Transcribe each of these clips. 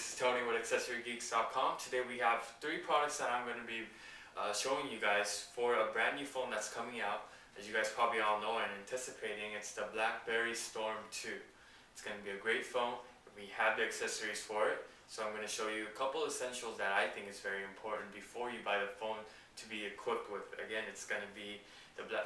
This is Tony with AccessoryGeeks.com. Today we have 3 products that I'm going to be showing you guys for a brand new phone that's coming out. As you guys probably all know and anticipating, it's the BlackBerry Storm 2. It's going to be a great phone. We have the accessories for it. So I'm going to show you a couple essentials that I think is very important before you buy the phone to be equipped with. Again, it's going to be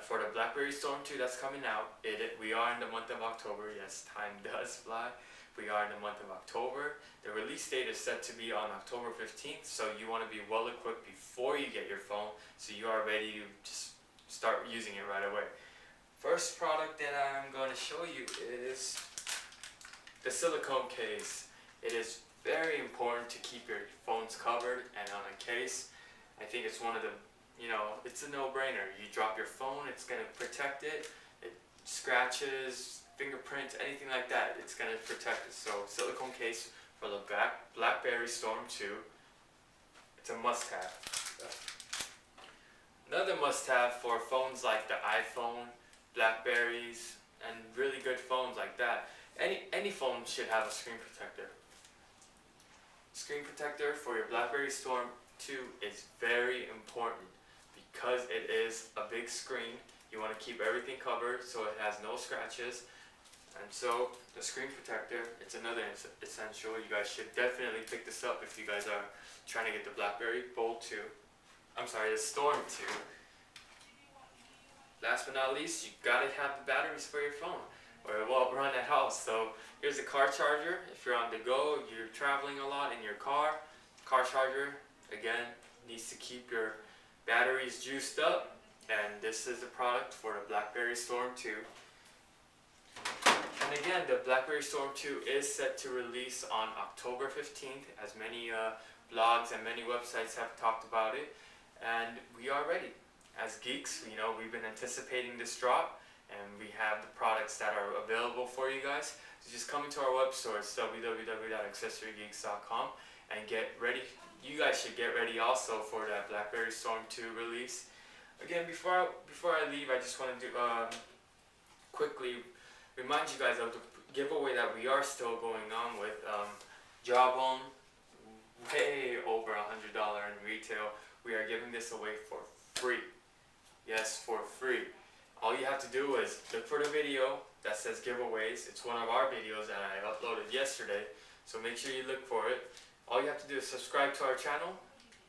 for the BlackBerry Storm 2 that's coming out. We are in the month of October. Yes, time does fly. We are in the month of October. The release date is set to be on October 15th, so you want to be well equipped before you get your phone so you are ready to just start using it right away. First product that I'm going to show you is the silicone case. It is very important to keep your phones covered and on a case. I think it's one of the, it's a no-brainer. You drop your phone, it's going to protect it. It scratches, fingerprints, anything like that, it's going to protect it. So silicone case for the BlackBerry Storm 2, it's a must-have. Another must-have for phones like the iPhone, Blackberries, and really good phones like that. Any phone should have a screen protector. Screen protector for your BlackBerry Storm 2 is very important because it is a big screen. You want to keep everything covered so it has no scratches. And so the screen protector, it's another essential. You guys should definitely pick this up if you guys are trying to get the BlackBerry the Storm 2. Last but not least, you gotta have the batteries for your phone or it won't run at all. So here's a car charger. If you're on the go, you're traveling a lot in your car charger, again, needs to keep your batteries juiced up. And this is the product for the BlackBerry Storm 2. And again, the BlackBerry Storm 2 is set to release on October 15th, as many blogs and many websites have talked about it. And we are ready. As geeks, we've been anticipating this drop, and we have the products that are available for you guys. So just come into our web store, it's www.accessorygeeks.com, and get ready. You guys should get ready also for that BlackBerry Storm 2 release. Again, before I leave, I just want to do quickly remind you guys of the giveaway that we are still going on with. Jawbone, way over $100 in retail. We are giving this away for free. Yes, for free. All you have to do is look for the video that says giveaways. It's one of our videos that I uploaded yesterday, so make sure you look for it. All you have to do is subscribe to our channel.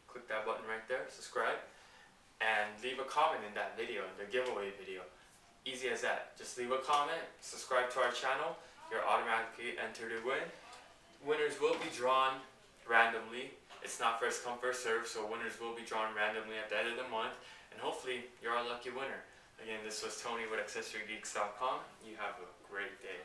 Click that button right there, subscribe, and leave a comment in that video, in the giveaway video. Easy as that. Just leave a comment, subscribe to our channel, you're automatically entered to win. Winners will be drawn randomly. It's not first come, first serve, so winners will be drawn randomly at the end of the month, and hopefully you're a lucky winner. Again, this was Tony with AccessoryGeeks.com. You have a great day.